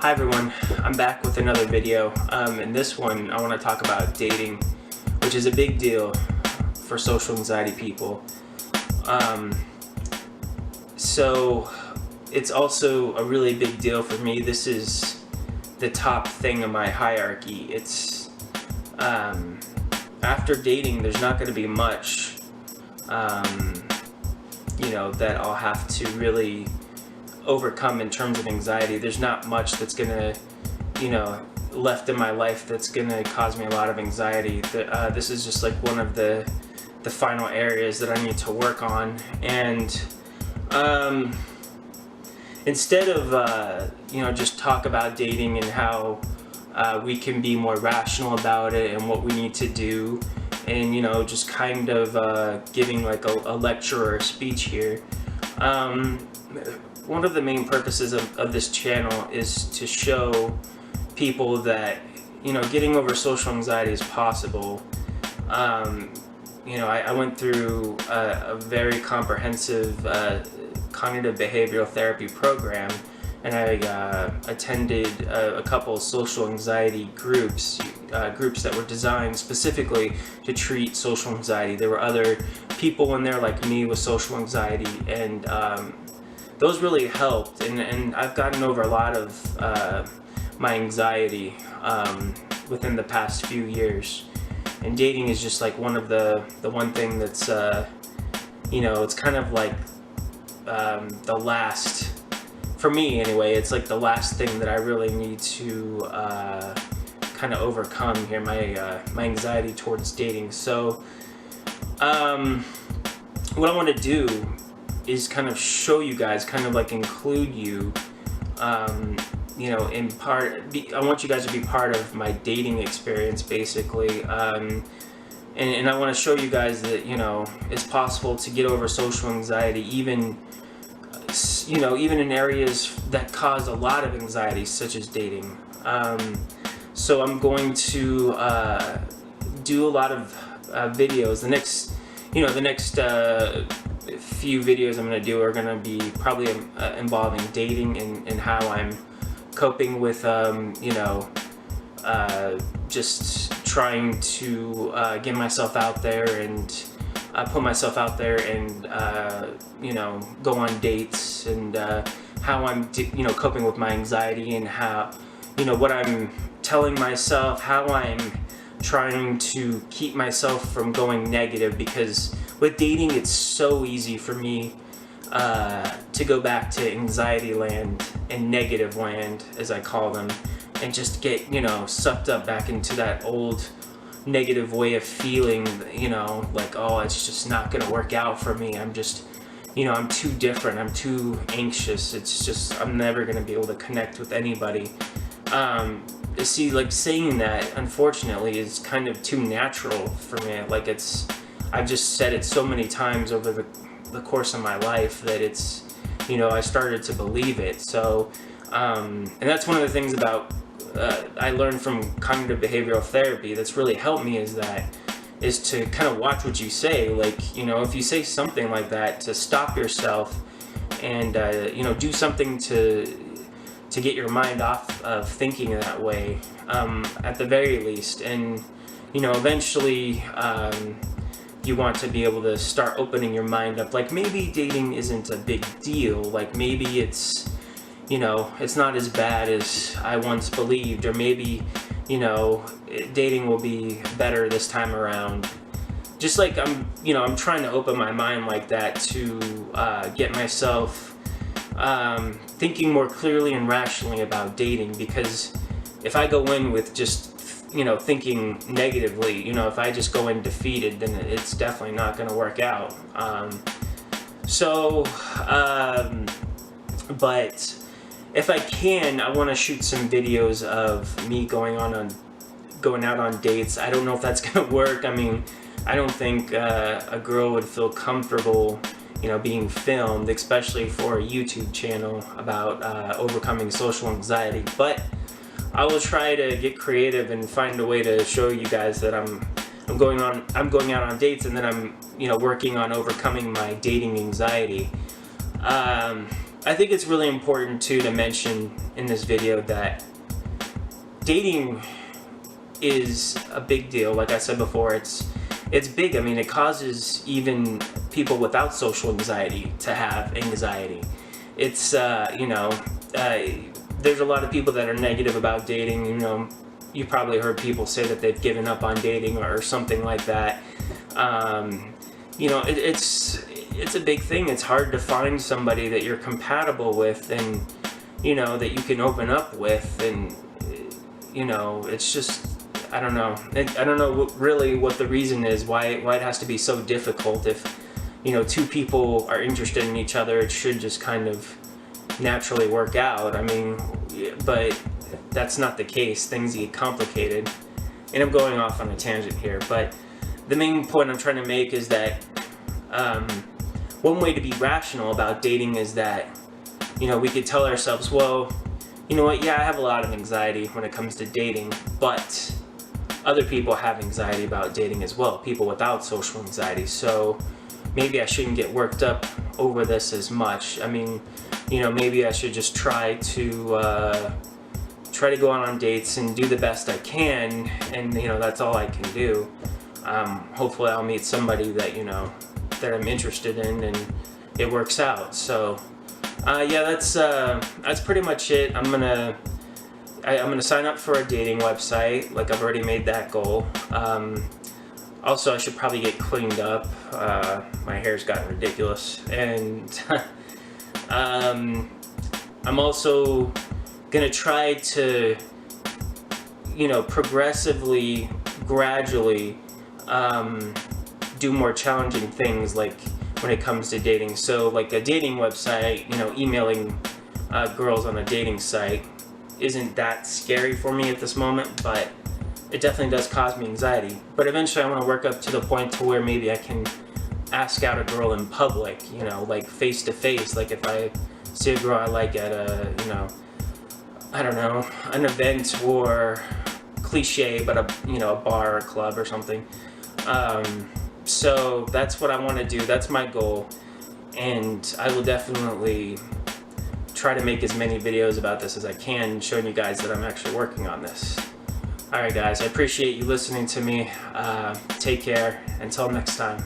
Hi everyone, I'm back with another video. In this one I want to talk about dating, which is a big deal for social anxiety people. So it's also a really big deal for me. This is the top thing in my hierarchy. It's after dating there's not going to be much that I'll have to really overcome in terms of anxiety. There's not much that's gonna left in my life that's gonna cause me a lot of anxiety. This is just like one of the final areas that I need to work on. And instead of just talk about dating and how we can be more rational about it and what we need to do, and just kind of giving like a lecture or a speech here, one of the main purposes of this channel is to show people that getting over social anxiety is possible. I went through a very comprehensive cognitive behavioral therapy program, and I attended a couple social anxiety groups that were designed specifically to treat social anxiety. There were other people in there like me with social anxiety, and those really helped, and I've gotten over a lot of my anxiety within the past few years. And dating is just like one of the one thing that's it's kind of like the last, for me anyway, it's like the last thing that I really need to kind of overcome here, my anxiety towards dating. So what I want to do is kind of show you guys, kind of like include you, in part. I want you guys to be part of my dating experience, basically, and I want to show you guys that it's possible to get over social anxiety, even in areas that cause a lot of anxiety, such as dating. So I'm going to do a lot of videos. The next few videos I'm going to do are going to be probably involving dating and how I'm coping with just trying to get myself out there and put myself out there and go on dates, and how I'm coping with my anxiety, and how what I'm telling myself, how I'm trying to keep myself from going negative, because with dating it's so easy for me to go back to anxiety land and negative land, as I call them, and just get sucked up back into that old negative way of feeling, like, oh, it's just not gonna work out for me, I'm just I'm too different, I'm too anxious, it's just I'm never gonna be able to connect with anybody. See, like, saying that, unfortunately, is kind of too natural for me. Like, I've just said it so many times over the course of my life that it's, I started to believe it. So, and that's one of the things about, I learned from cognitive behavioral therapy that's really helped me, is to kind of watch what you say. Like, if you say something like that, to stop yourself and, do something to get your mind off of thinking that way, at the very least. And eventually you want to be able to start opening your mind up, like maybe dating isn't a big deal, like maybe it's it's not as bad as I once believed, or maybe dating will be better this time around. Just like I'm trying to open my mind like that to get myself thinking more clearly and rationally about dating, because if I go in with just thinking negatively, if I just go in defeated, then it's definitely not going to work out. But if I can, I want to shoot some videos of me going out on dates. I don't know if that's going to work. I mean, I don't think a girl would feel comfortable being filmed, especially for a YouTube channel about overcoming social anxiety. But I will try to get creative and find a way to show you guys that I'm going out on dates, and then I'm working on overcoming my dating anxiety. I think it's really important too to mention in this video that dating is a big deal. Like I said before, it's big. I mean, it causes even people without social anxiety to have anxiety. It's there's a lot of people that are negative about dating. You know, you probably heard people say that they've given up on dating or something like that. You know, it's a big thing. It's hard to find somebody that you're compatible with and, you know, that you can open up with, and, you know, it's just, I don't know. I don't know really what the reason is, why it has to be so difficult. If, you know, two people are interested in each other, it should just kind of naturally work out. I mean, but that's not the case. Things get complicated. And I'm going off on a tangent here, but the main point I'm trying to make is that one way to be rational about dating is that, you know, we could tell ourselves, well, you know what, yeah, I have a lot of anxiety when it comes to dating, but other people have anxiety about dating as well, people without social anxiety, so maybe I shouldn't get worked up over this as much. I mean, you know, maybe I should just try to go out on dates and do the best I can, and, you know, that's all I can do. Hopefully I'll meet somebody that, you know, that I'm interested in, and it works out. So yeah, that's pretty much it. I'm gonna sign up for a dating website. Like, I've already made that goal. Also, I should probably get cleaned up. My hair's gotten ridiculous, and I'm also gonna try to, you know, progressively, gradually do more challenging things, like when it comes to dating. So like a dating website, you know, emailing girls on a dating site isn't that scary for me at this moment, but it definitely does cause me anxiety. But eventually I want to work up to the point to where maybe I can ask out a girl in public, you know, like face to face. Like if I see a girl I like at a, you know, I don't know, an event, or cliche, but a, you know, a bar or a club or something. So that's what I want to do. That's my goal, and I will definitely try to make as many videos about this as I can, showing you guys that I'm actually working on this. Alright guys, I appreciate you listening to me. Take care. Until next time.